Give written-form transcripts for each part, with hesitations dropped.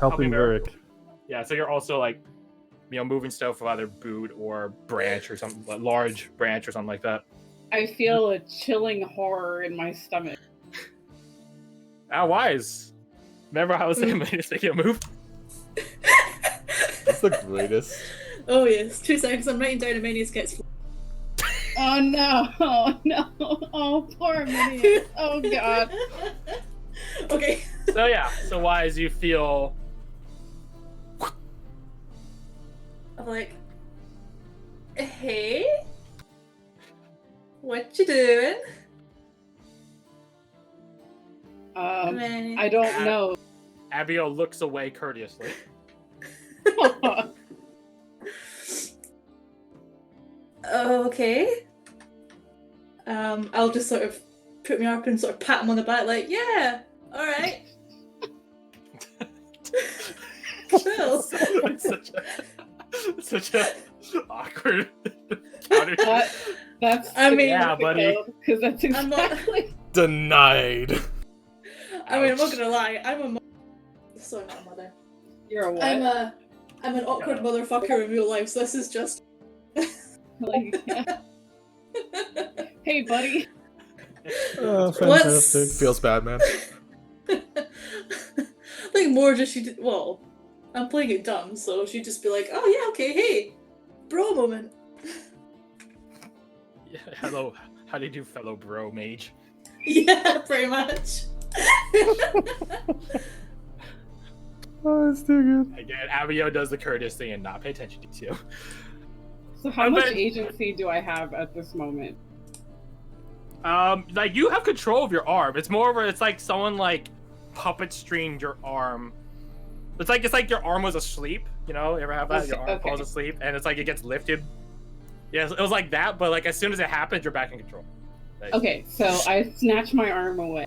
Helping Varric. Yeah, so you're also like, moving stuff with either boot or branch or something, a large branch or something like that. I feel a chilling horror in my stomach. Wise. Remember how I was saying just making a move? That's the greatest. Oh yes, 2 seconds. I'm writing down Amenius gets. Oh no! Oh no! Oh poor Amenius! Oh god! Okay. So Wise, you feel. I'm like, hey, what you doing? I don't know. Abigail looks away courteously. Okay. I'll just sort of put my arm up and sort of pat him on the back, like, yeah, all right. Chill. Such a awkward counter. That's yeah, buddy. Because that's exactly Denied. I mean, I'm not gonna lie. Sorry, not a mother. You're a what? I'm an awkward motherfucker in real life. So this is just. Like, yeah. Hey, buddy. Oh, fantastic. Feels bad, man. Like more just she did. Well, I'm playing it dumb, so she'd just be like, "Oh yeah, okay, hey, bro moment." Yeah, hello. How do you do, fellow bro mage? Yeah, pretty much. Oh, it's too good. Again, Abigail does the courteous thing and not pay attention to you. So how much agency do I have at this moment? Like you have control of your arm. It's more of it's like someone like puppet stringed your arm. It's like your arm was asleep. You know, you ever have that? Your arm falls asleep and it's like it gets lifted. Yeah, it was like that, but like as soon as it happens, you're back in control. Like, okay, so I snatch my arm away.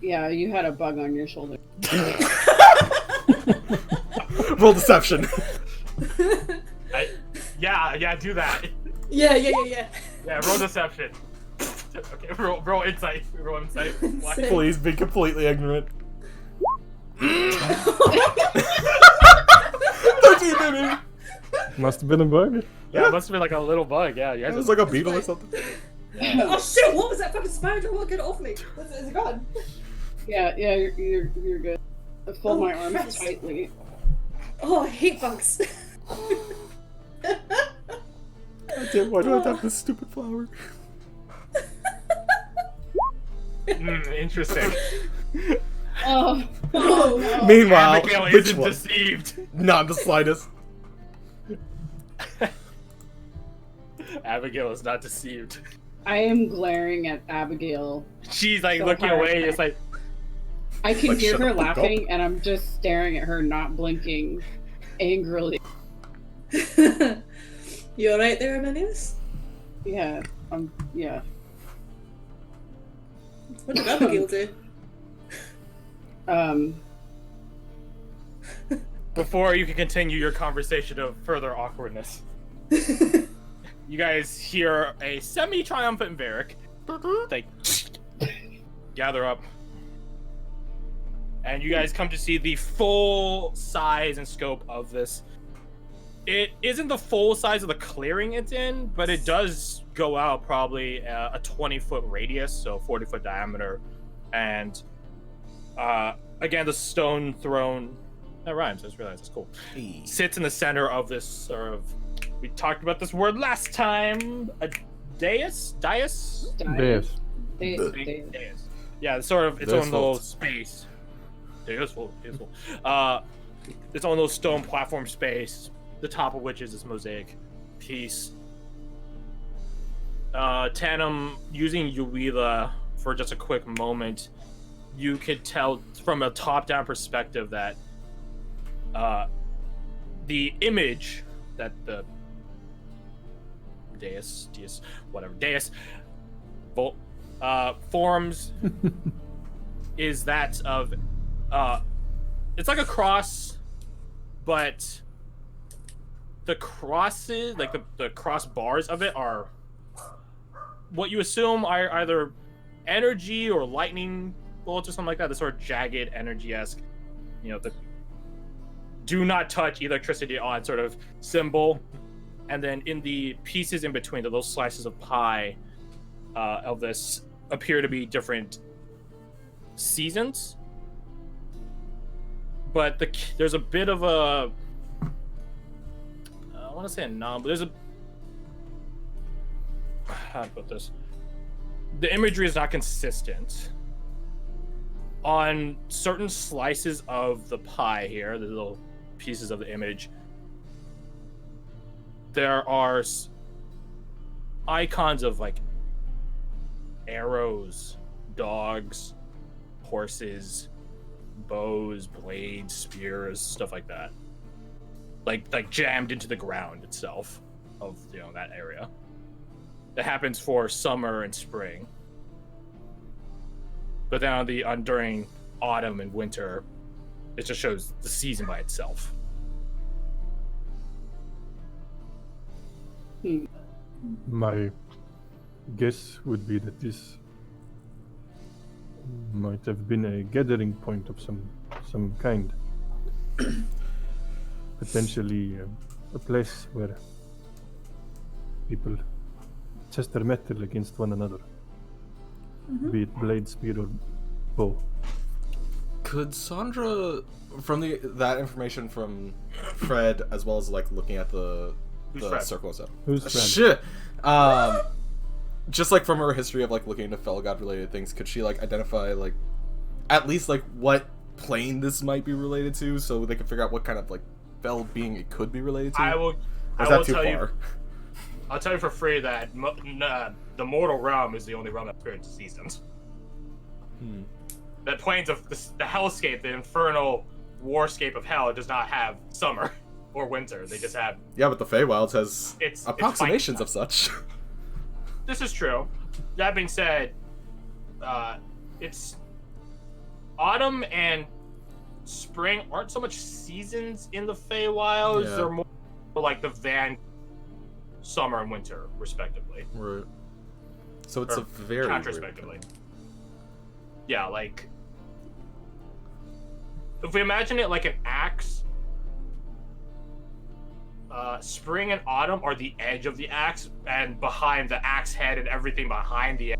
Yeah, you had a bug on your shoulder. Roll deception. Yeah, do that. Yeah. Yeah, roll deception. Okay, roll insight. Roll insight. Please be completely ignorant. 13, baby. Must have been a bug. Yeah, it must have been like a little bug. Yeah, It was like a beetle or something. Yeah. Oh shit! What was that fucking spider? What? Get it off me! Is it gone? Yeah, you're good. I fold my arms Christ. tightly. Oh, I hate bugs. Why do I have this stupid flower? Interesting. Oh. Oh. Meanwhile, Abigail which isn't one? deceived. Not the slightest. Abigail is not deceived. I am glaring at Abigail. She's like So looking hard. away, just like. I can Like, hear shut her up, laughing, gulp. and I'm just staring at her, not blinking, angrily. You alright there, Amenius? Yeah, yeah. What did Abigail do? Before you can continue your conversation of further awkwardness, you guys hear a semi-triumphant Varric. They gather up. And you guys come to see the full size and scope of this. It isn't the full size of the clearing it's in, but it does go out probably a 20-foot radius, so 40-foot diameter. And again, the stone throne, that rhymes, I just realized, it's cool. Sits in the center of this sort of, we talked about this word last time, a dais? Dais. Dais. Yeah, it's sort of its own little Default. space. Useful. Its own little stone platform space, the top of which is this mosaic piece. Tandem, using Uila for just a quick moment, you could tell from a top-down perspective that the image that the dais forms is that of it's like a cross, but the crosses, like the cross bars of it, are what you assume are either energy or lightning bolts or something like that. The sort of jagged, energy-esque, the do not touch electricity on sort of symbol. And then in the pieces in between, the little slices of pie of this appear to be different seasons. But there's a bit of a... I want to say a but there's a... How to put this? The imagery is not consistent. On certain slices of the pie here, the little pieces of the image, there are icons of like arrows, dogs, horses, bows, blades, spears, stuff like that. Like jammed into the ground itself of that area. That happens for summer and spring. But then during autumn and winter, it just shows the season by itself. My guess would be that this might have been a gathering point of some kind. Potentially a place where people test their metal against one another. Be it blade, spear, or bow. Could Sandra, from that information from Fred, as well as like looking at the circle and stuff. Who's Fred? Shit. Just like from her history of like looking into Fel God related things, could she like identify like at least like what plane this might be related to, so they can figure out what kind of like Fel being it could be related to? Or is that too far? I'll tell you for free that the mortal realm is the only realm that experiences seasons. That planes of the hellscape, the infernal warscape of hell, does not have summer or winter. They just have... Yeah, but the Feywilds has it's approximations of such. This is true. That being said, it's autumn and spring aren't so much seasons in the Feywilds. Yeah. They're more like the summer and winter, respectively. Right. So it's Or a very respectively. Yeah, like if we imagine it like an axe, spring and autumn are the edge of the axe, and behind the axe head and everything behind the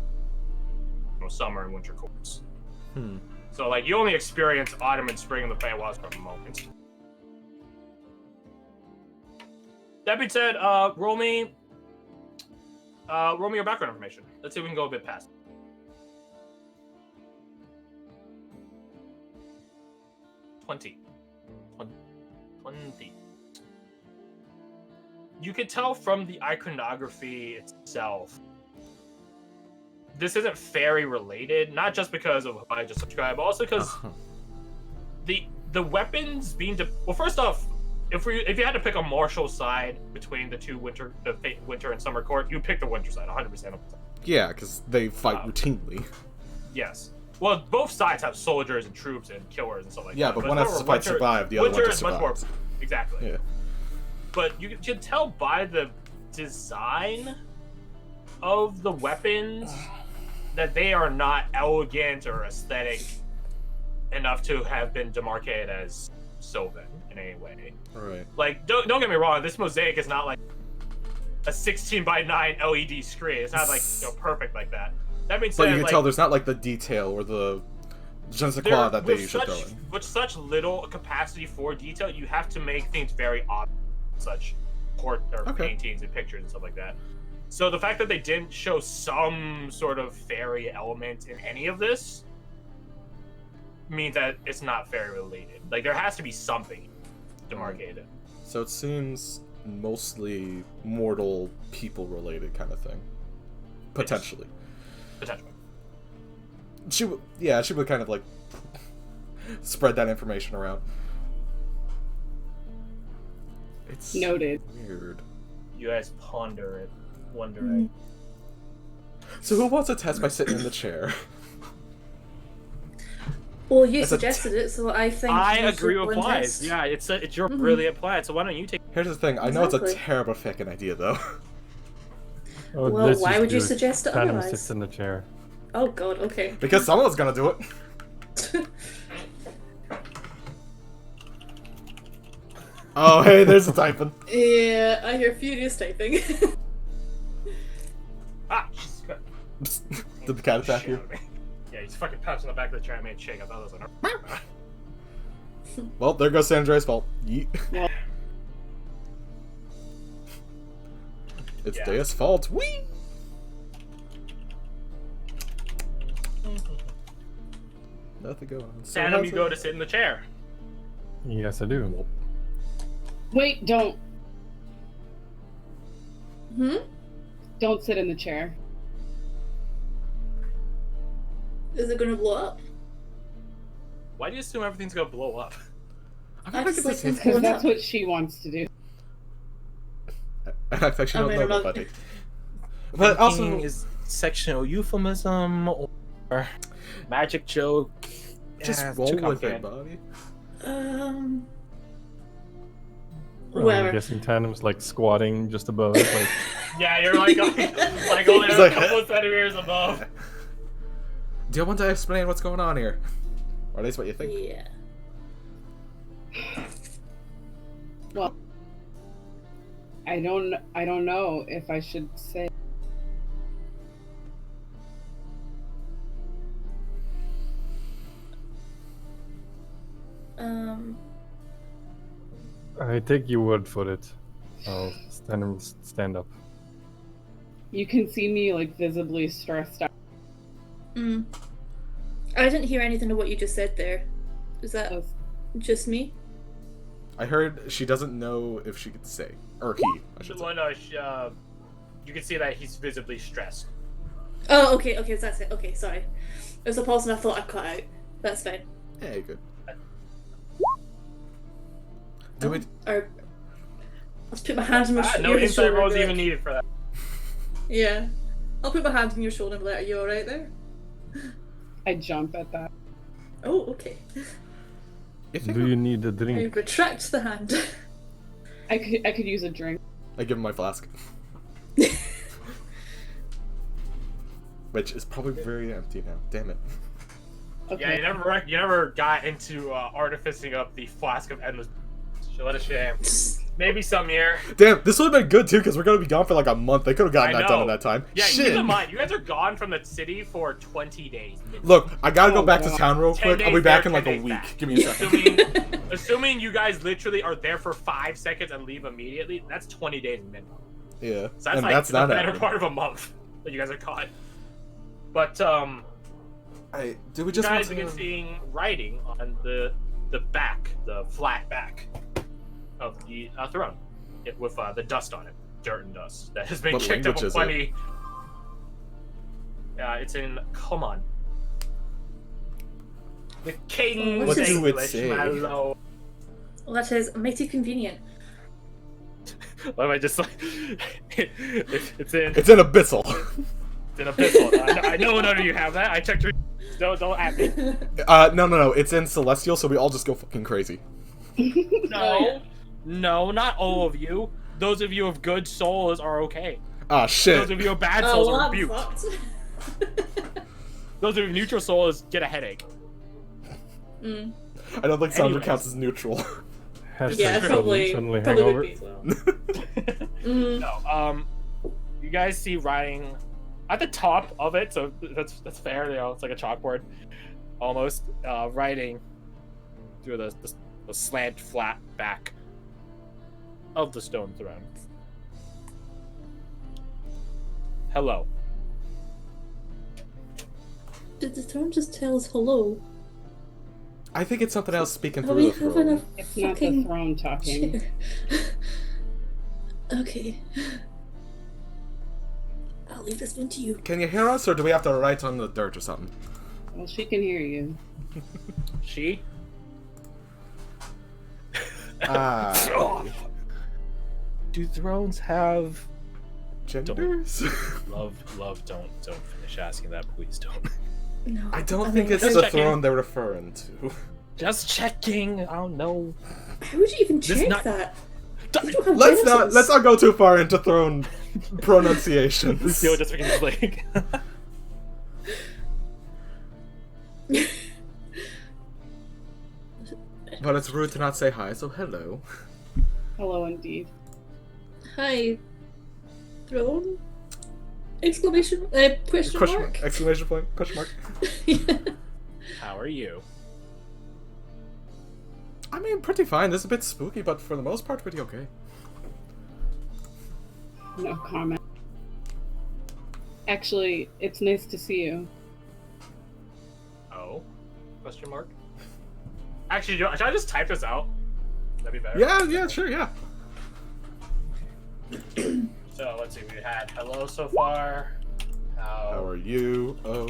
summer and winter courts. So like you only experience autumn and spring in the Feywilds for a moment. That being said, roll me your background information. Let's see if we can go a bit past. 20. You could tell from the iconography itself, this isn't fairy related, not just because of what I just described, but also because the weapons being well, first off, if you had to pick a martial side between the two winter and summer court, you pick the winter side 100% of the time. Yeah, because they fight routinely. Yes. Well, both sides have soldiers and troops and killers and stuff like that. Yeah, but one has to fight survive, the other one just much more, survives. exactly. Yeah. But you can tell by the design of the weapons that they are not elegant or aesthetic enough to have been demarcated as Sylvan in any way. Right. Like, don't get me wrong, this mosaic is not like a 16:9 LED screen. It's not like perfect like that. That means but you can tell there's not like the detail or the je ne sais quoi that they usually throw in. With such little capacity for detail, you have to make things very obvious, such paintings and pictures and stuff like that. So the fact that they didn't show some sort of fairy element in any of this means that it's not fairy related. Like there has to be something demarcated. So it seems mostly mortal people related kind of thing. Potentially. Potentially. She would kind of like spread that information around. It's noted. Weird. You guys ponder it, wondering. So who wants to test by sitting in the chair? Well, you suggested it, so I think I agree with Applies. Yeah, it's your brilliant plan. So why don't you take? Here's the thing. I know it's a terrible fucking idea, though. Oh, well, why would you suggest it Adam otherwise? sits in the chair. Oh god, okay. Because someone's gonna do it. Oh, hey, there's a typing. Yeah, I hear furious typing. Ah, Jesus Christ. Did the cat attack you? Yeah, he's fucking pounced on the back of the chair and made a shake. I thought it was like, Well, there goes San Andreas' fault. Yeet. Well, It's Yeah. Deus' fault. Whee! Nothing going on. So Phantom, how's you go it- to sit in the chair. Yes, I do. wait, don't Hmm? sit in the chair. Is it gonna blow up? Why do you assume everything's gonna blow up? I'm I not just gonna like say things that. Because blowing that's up. what she wants to do. I actually I don't mean, know I'm that, not- buddy. But also, Thinking is sectional euphemism or magic joke. just Yeah, it's roll too with it, complicated. buddy. I'm Whatever. guessing Tandem's like squatting just above it, like Yeah, you're like only He's a like- couple of centimeters above. Do you want to explain what's going on here? Or at least what you think? Yeah. Well, I don't know if I should say. I take your word for it. I'll stand up. You can see me like visibly stressed out. Mm. I didn't hear anything of what you just said there. Is that just me? I heard she doesn't know if she could say. Or he, I should say. Well, no, you can see that he's visibly stressed. Oh, okay, so that's it. Okay, sorry. There's a pause and I thought I cut out. That's fine. Yeah, good. Do it. Or I'll put my hand on your, No your inside shoulder. rolls and be even like- needed for that. Yeah. I'll put my hand on your shoulder and be like, are you alright there? I jump at that. Oh, okay. If Do you need a I drink? retract the hand. I could use a drink. I give him my flask. Which is probably very empty now. Damn it. Okay. Yeah, you never got into artificing up the flask of endless. What a shame. Maybe some year. Damn, this would have been good too, because we're gonna be gone for like a month. They could have gotten I that done know. in that time. Yeah, Shit. keep in mind, you guys are gone from the city for 20 days. Look, I gotta go Oh, back to God. town real 10 quick. I'll be days back there, in like 10 a days week. back. Give me a second. Assuming you guys literally are there for 5 seconds and leave immediately, that's 20 days minimum. Yeah, So that's and like that's the not better happening. part of a month that you guys are caught. But Do we you just guys want begin to... seeing writing on the back, the flat back of the throne, with the dust on it, dirt and dust that has been What kicked up language a is plenty. It's in Common. The King's What do it English, say? my lord. Well, that is mighty convenient. Why am I just like it's in It's in Abyssal. it's in Abyssal. I know none of you have that. I checked your don't at me. No. It's in Celestial, so we all just go fucking crazy. No. No, not all of you. Those of you of good souls are okay. Ah, shit. Those of you of bad Oh, souls well, are I'm rebuked. fucked. Those of you neutral souls get a headache. Mm. I don't think Sandra Anyways. counts as neutral. Hashtag Yeah, probably suddenly would hangover. be as well. Mm. No, you guys see writing at the top of it, so that's fair. You know, it's like a chalkboard, almost. Writing through the slant flat back of the stone throne. Hello. Did the throne just tell us hello? I think it's something else speaking Are through we the having throne. a It's not the fucking throne talking. chair? Okay. I'll leave this one to you. Can you hear us, or do we have to write on the dirt or something? Well, she can hear you. She. Ah, Do thrones have genders? love? Don't finish asking that, please don't. No. I don't mean, think it's Just the checking. throne they're referring to. Just checking. I don't know. How would you even This check not- that? You don't have Let's genitals. not go too far into throne pronunciations. Lucille just freaking like. But it's rude to not say hi, so hello. Hello, indeed. Hi, throne? Exclamation, question mark? Exclamation point, question mark. How are you? I mean, pretty fine. This is a bit spooky, but for the most part, pretty okay. No comment. Actually, it's nice to see you. Oh? Question mark? Actually, should I just type this out? That'd be better. Yeah, sure, yeah. So let's see. We had hello so far. How are you? Oh.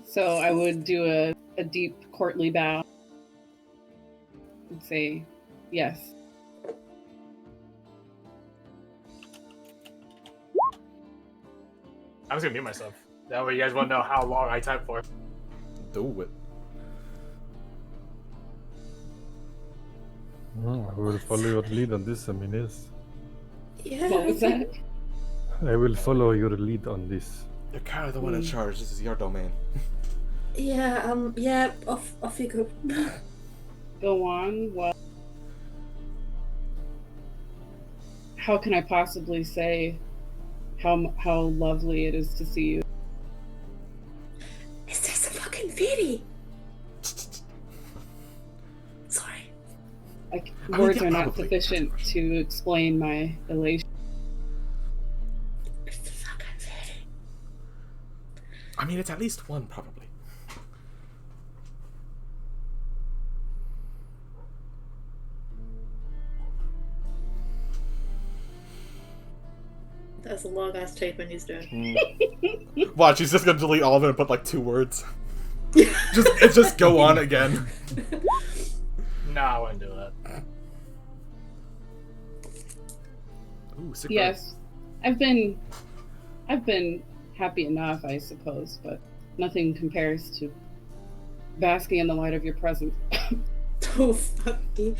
So I would do a deep courtly bow and say, yes. I'm just gonna mute myself. That way you guys won't know how long I type for. Do it. I will follow your lead on this, Amines. Yeah. What was that? I will follow your lead on this. You're kind of the one in charge. This is your domain. Yeah, off you go. Go on. Well, how can I possibly say how lovely it is to see you? Is this a fucking fairy? Sorry. Like, I mean, words yeah, are not probably. sufficient to explain my elation. It's a fucking fairy. I mean, it's at least one, probably. That's a long ass statement he's doing. Watch, he's just gonna delete all of it and put like 2 words. Just go on again. No, I wouldn't do that. Ooh, sick Yes, I've been happy enough, I suppose, but nothing compares to basking in the light of your presence. Oh, fuck me.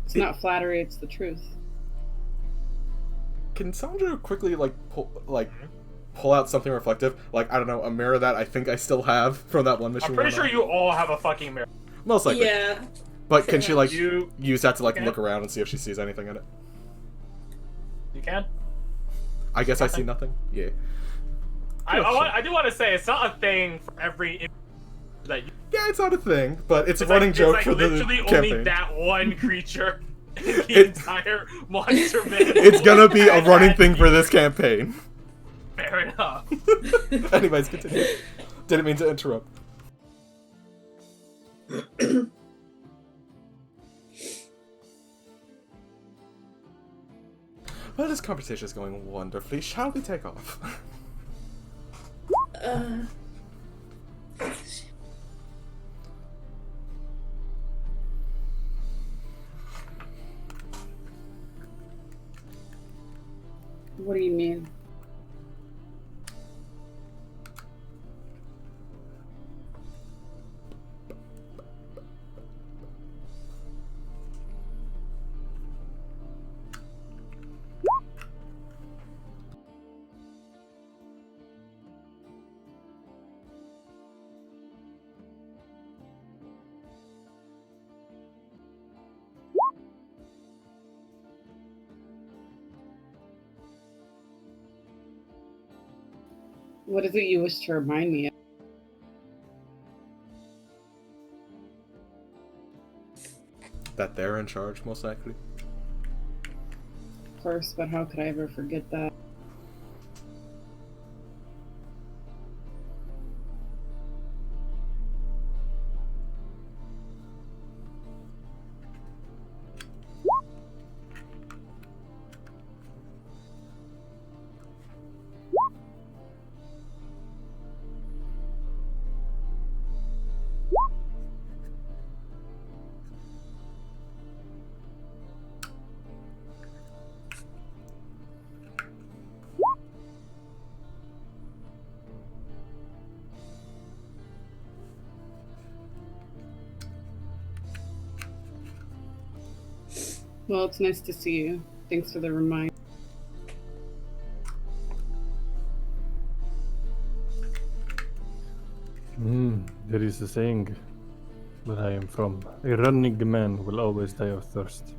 It's not flattery, it's the truth. Can Sandra quickly pull out something reflective? Like, I don't know, a mirror that I think I still have from that one mission. I'm pretty sure you all have a fucking mirror. Most likely. Yeah. But can she like You use that to like can. look around and see if she sees anything in it? You can. I guess I see nothing. Yeah. I do want to say it's not a thing for every image that you. Yeah, it's not a thing, but it's a It's running like, joke it's for like the literally campaign. only that one creature in the It- entire monster man. It's gonna be a And running that- thing for this campaign. Fair enough. Anyways, continue. Didn't mean to interrupt. Well, this conversation is going wonderfully. Shall we take off? What do you mean? What is it you wish to remind me of? That they're in charge, most likely. Of course, but how could I ever forget that? Well, it's nice to see you. Thanks for the reminder. There is a saying where I am from. A running man will always die of thirst.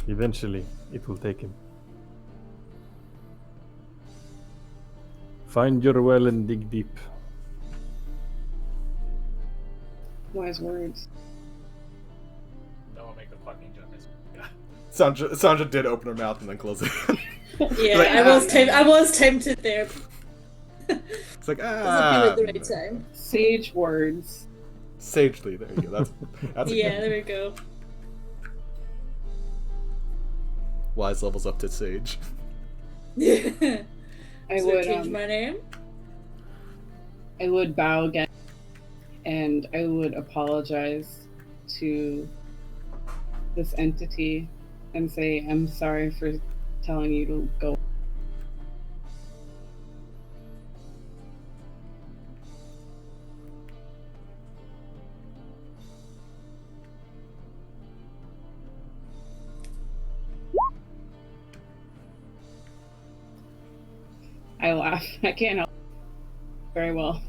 Eventually, it will take him. Find your well and dig deep. Wise words. No one make the fucking joke. Sandra did open her mouth and then close it. Yeah, Like, I was tempted there. It's like, Doesn't feel like the right time. Sage words. sagely. There you go. That's a Yeah, there we go. Wise levels up to sage. I I would change my name. I would bow again, and I would apologize to this entity and say I'm sorry for telling you to go. I laugh. I can't help. Very well.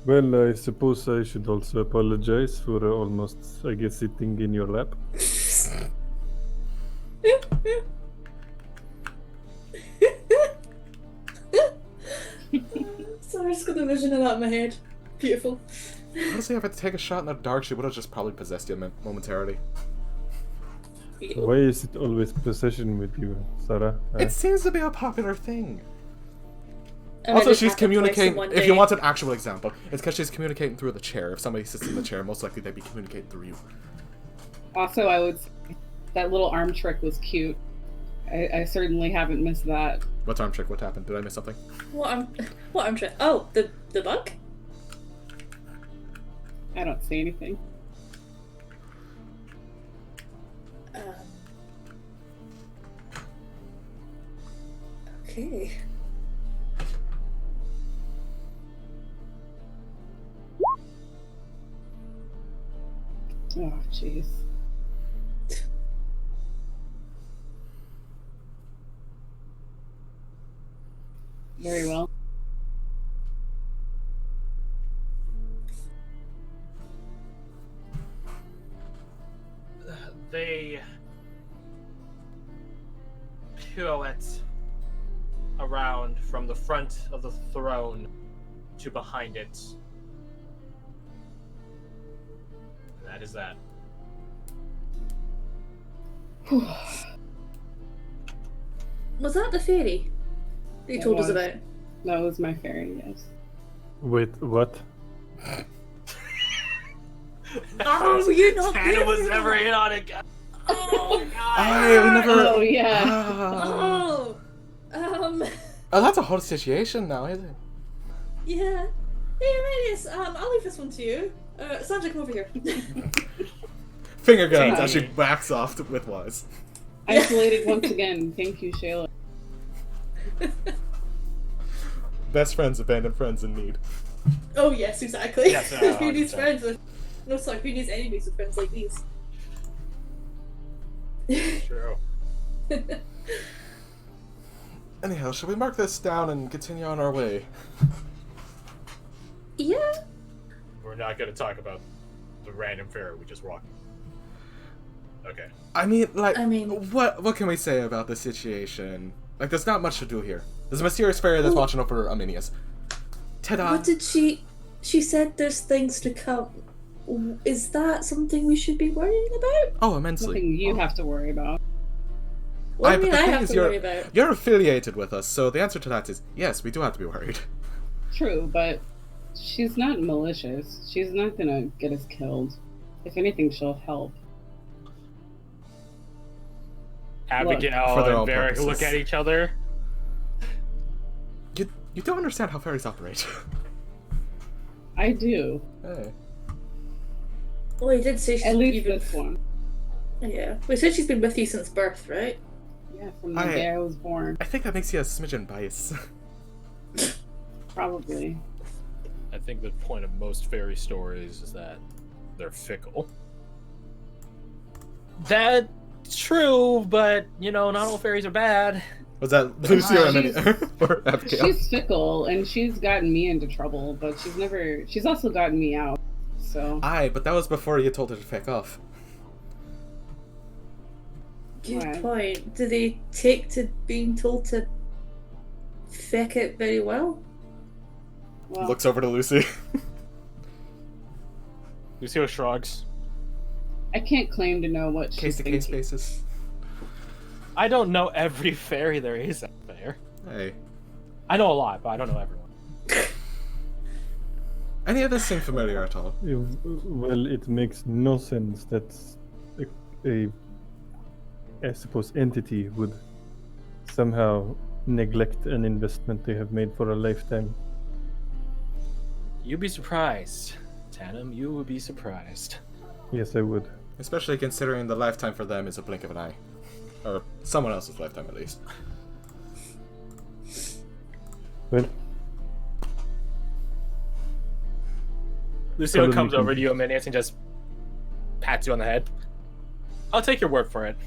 Well, I suppose I should also apologize for almost, I guess, sitting in your lap. Sorry, I just got the vision of that in my head. Beautiful. Honestly, if I had to take a shot in the dark, she would have just probably possessed you momentarily. Why is it always possession with you, Sarah? It seems to be a popular thing. And Also, it just she's happened twice in communicating. one If you day. want an actual example, it's because she's communicating through the chair. If somebody sits in the chair, most likely they'd be communicating through you. Also, I would say that little arm trick was cute. I certainly haven't missed that. What's arm trick? What happened? Did I miss something? What I'm trying. Oh, the bug. I don't see anything. Okay. Oh, jeez. Very well. They pirouette around from the front of the throne to behind it. And that is that. Was that the fairy that you It told us was. about? That was my fairy, yes. Wait, what? Oh, you're not Hannah there was for never that. in on it. Oh god. I would never. Oh, yeah. Ah. Oh, Oh, that's a whole situation now, isn't it? yeah. Hey, Amanius, I'll leave this one to you. Sandra, come over here. Finger guns Yeah. as she backs off with Wise. Isolated once again. Thank you, Shayla. Best friends abandon friends in need. Oh, yes, exactly. Yes, who needs 100%. friends with... No, sorry, who needs enemies with friends like these? True. Anyhow, shall we mark this down and continue on our way? Yeah. We're not going to talk about the random fairy we just walked. Okay. I mean, what can we say about this situation? Like, there's not much to do here. There's a mysterious fairy that's Well- watching over Arminius. Ta-da! What did she... She said there's things to come. Is that something we should be worrying about? Oh, immensely. Nothing you have to worry about. What Aye, do but you the mean I thing have is to worry about? You're affiliated with us, so the answer to that is yes, we do have to be worried. True, but she's not malicious. She's not gonna get us killed. If anything, she'll help. Abigail For their and own Varric purposes. look at each other. You don't understand how fairies operate. I do. Hey. Well, he did say she's At least been... this one. Yeah. We said she's been with you since birth, right? Yeah, from the I- day I was born. I think that makes you a smidgen biased. Probably. I think the point of most fairy stories is that they're fickle. That's true, but not all fairies are bad. Was that Lucio or she's- or Abigail? She's fickle, and she's gotten me into trouble, but she's also gotten me out. So Aye, but that was before you told her to feck off. Good Right. point. Do they take to being told to feck it very well? well, Looks over to Lucy. Lucio shrugs. I can't claim to know what Case she's to case thinking. basis. I don't know every fairy there is out there. Hey. I know a lot, but I don't know everyone. Any of this seem familiar at all? Well, it makes no sense that I suppose, entity would somehow neglect an investment they have made for a lifetime. You'd be surprised, Tannum. You would be surprised. Yes, I would. Especially considering the lifetime for them is a blink of an eye. Or someone else's lifetime, at least. Well, Lucio Probably comes can- over to you a minute and just pats you on the head. I'll take your word for it.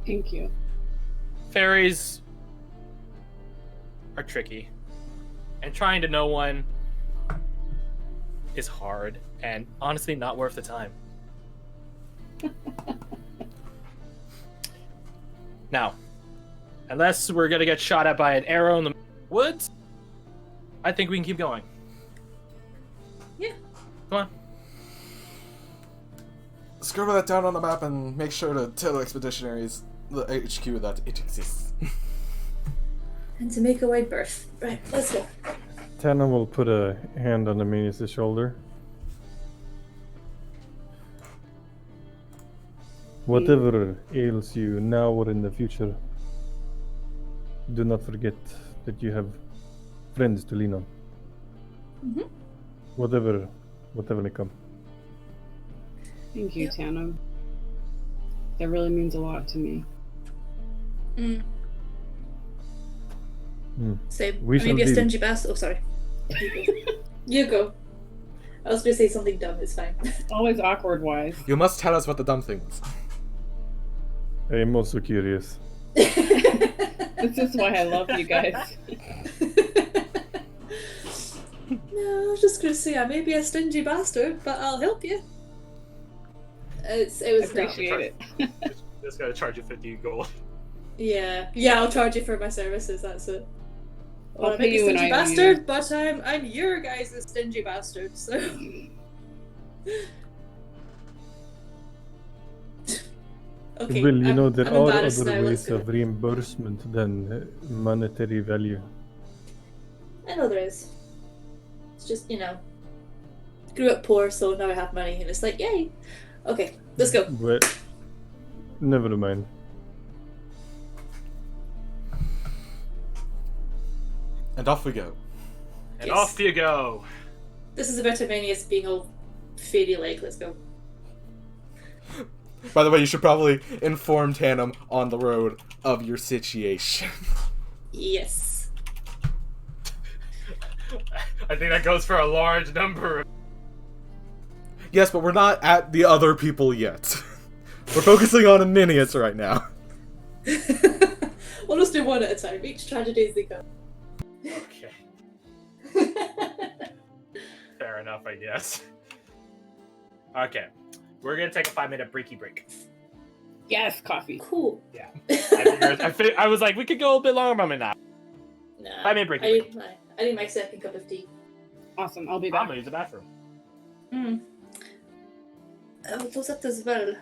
Thank you. Fairies are tricky, and trying to know one is hard and honestly not worth the time. Now, unless we're gonna get shot at by an arrow in the woods, I think we can keep going. Yeah. Come on. Scribble that down on the map and make sure to tell expeditionaries, the HQ, that it exists. And to make a wide berth. Right, let's go. Tana will put a hand on Amelius' shoulder. Whatever ails you now or in the future, do not forget that you have friends to lean on. Mhm. Whatever may come. Thank you, Yep. Tana. That really means a lot to me. Mm. Hmm. Same. We shall Maybe a deal. stingy bastard. Oh, sorry. You go. You go. I was going to say something dumb. It's fine. Always awkward wise. You must tell us what the dumb thing was. I am also curious. This is why I love you guys. No, I was just going to say I may be a stingy bastard, but I'll help you. It was dumb. Appreciate it. Just gotta charge you 50 gold. Yeah, I'll charge you for my services. That's it. Well, I'll I may pay be you an stingy IOU. bastard, but I'm your guys' stingy bastard. So. Okay. Well, you know, I'm there are embarrassed other now, let's ways go. of reimbursement than monetary value. I know there is. It's just grew up poor, so now I have money, and it's like yay. Okay, let's go. But never mind. And off we go. And Yes. off you go. This is about Amanius being all fairy-like. Let's go. By the way, you should probably inform Tannum on the road of your situation. Yes. I think that goes for a large number of. Yes, but we're not at the other people yet. We're focusing on Aminius right now. We'll just do one at a time. Each tragedy as they come. Okay. Fair enough, I guess. Okay. We're gonna take a 5-minute breaky break. Yes, coffee. Cool. Yeah. I was like, we could go a bit longer, but I'm not. Nah, 5-minute break. I need my second cup of tea. Awesome. I'll be I'm back. gonna use the bathroom. I'll close up as well.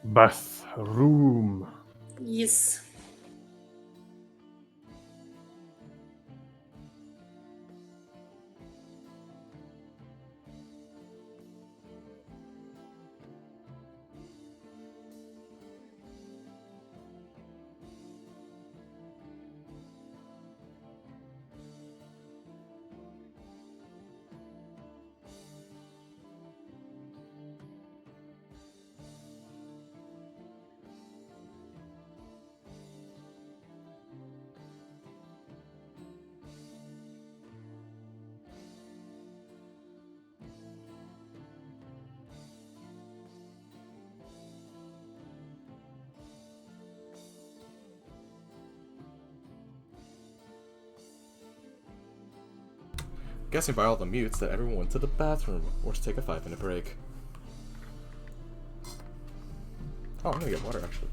Bathroom. Yes. Guessing by all the mutes that everyone went to the bathroom or to take a 5-minute break. Oh, I'm gonna get water actually.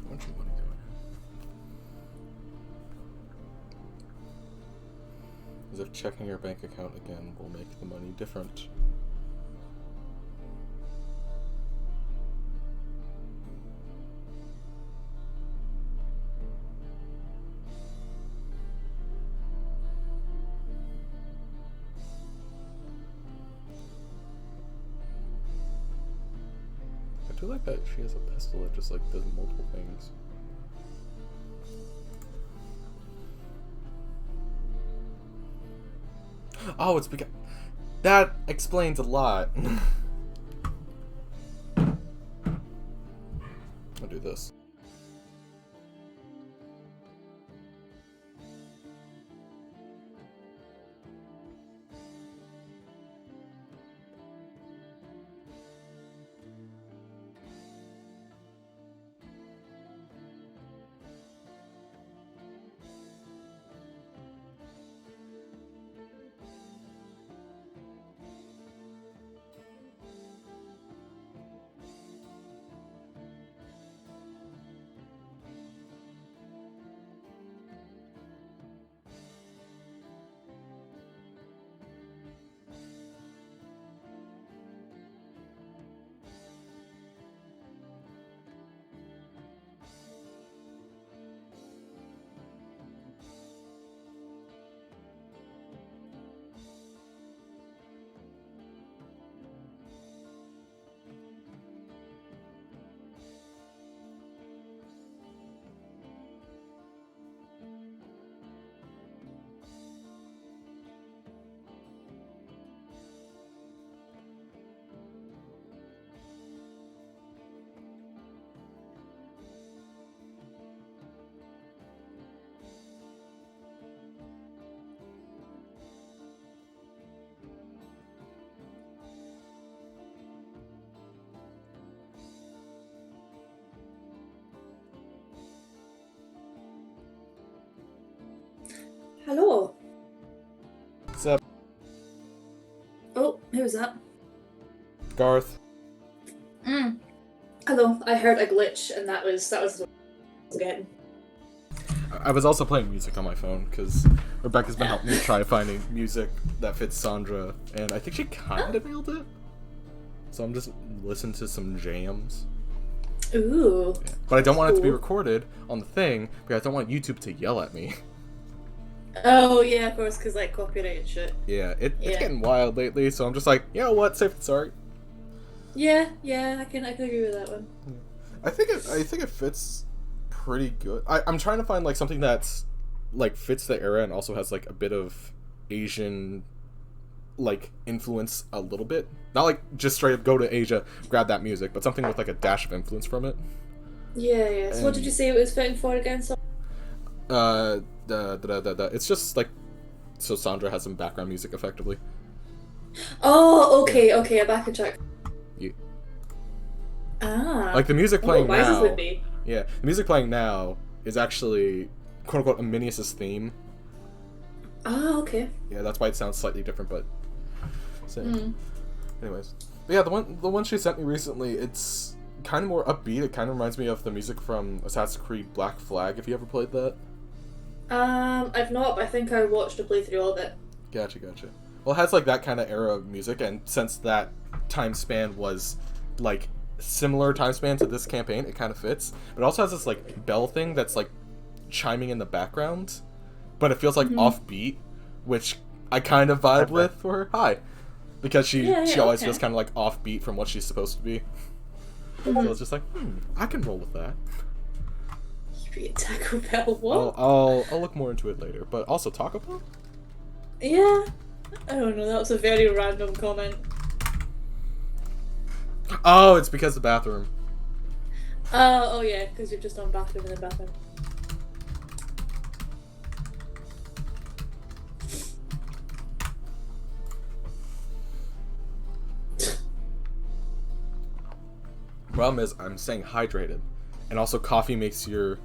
What's your money doing? As if checking your bank account again will make the money different. I do like that she has a pistol that just like does multiple things. Oh, it's because that explains a lot. I'll do this. Hello. What's up, Oh, who was that? Garth? Hello. I heard a glitch, and that was what I was getting. I was also playing music on my phone because Rebecca's been helping me try finding music that fits Sandra, and I think she kind of nailed it. So I'm just listening to some jams. Ooh. Yeah. But I don't want it to be Cool. recorded on the thing because I don't want YouTube to yell at me. Oh yeah, of course, because like copyright and shit. Yeah, it's Yeah. getting wild lately, so I'm just like, you know what, safe than sorry. Yeah, I can agree with that one. I think it fits pretty good. I'm trying to find like something that's like fits the era and also has like a bit of Asian like influence a little bit. Not like just straight up go to Asia, grab that music, but something with like a dash of influence from it. Yeah. So what did you say it was fitting for again? So It's just like so Sandra has some background music effectively. Oh, okay, I'm back in track. Yeah. Ah. Like the music playing why is this now. with me? Yeah, the music playing now is actually quote unquote Aminius's theme. Ah, okay. Yeah, that's why it sounds slightly different, but same. Anyways, But yeah, the one she sent me recently, it's kind of more upbeat. It kind of reminds me of the music from Assassin's Creed Black Flag, if you ever played that. I've not, but I think I watched a playthrough of it. Gotcha. Well, it has like that kind of era of music, and since that time span was like similar time span to this campaign, it kind of fits. But it also has this like bell thing that's like chiming in the background, but it feels like offbeat, which I kind of vibe with for her. Hi, because she always feels kind of like offbeat from what she's supposed to be. So it's just like, I can roll with that. You eat Taco Bell? What? I'll look more into it later. But also Taco Bell? Yeah. I don't know. That was a very random comment. Oh, it's because of the bathroom. Oh yeah, because you're just on bathroom and then bathroom. Problem is, I'm staying hydrated, and also coffee makes your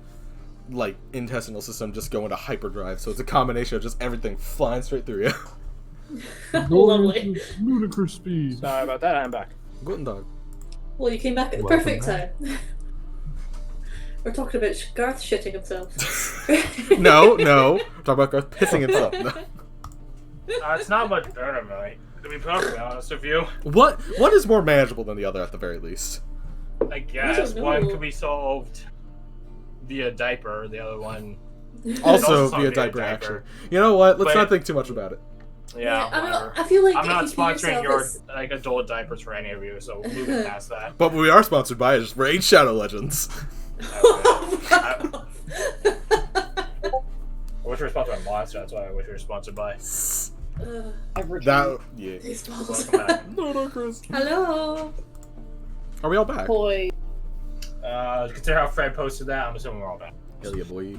like intestinal system just go into hyperdrive. So it's a combination of just everything flying straight through you. Lovely. Ludicrous speed. Sorry about that. I'm back. Guten Tag. Well, you came back at the Welcome perfect back. time. We're talking about Garth shitting himself. No. Talk about Garth pissing himself. No. It's not much better, mate. To be perfectly honest with you, What is more manageable than the other at the very least? I guess know. one could be solved via diaper. The other one, Also also via via diaper diaper. action. You know what? Let's But- not think too much about it. yeah. I mean, whatever. I feel like I'm if not you pee sponsoring yourself, your it's- like adult diapers for any of you, so moving past that. But we are sponsored by just Raid Shadow Legends. I wish we were sponsored by Monster. That's why I wish we were sponsored by. I've returned. That yeah. These Welcome balls. back. No, Chris. Hello. Are we all back? Boy. Consider how Fred posted that. I'm assuming we're all back. Hell yeah, boy.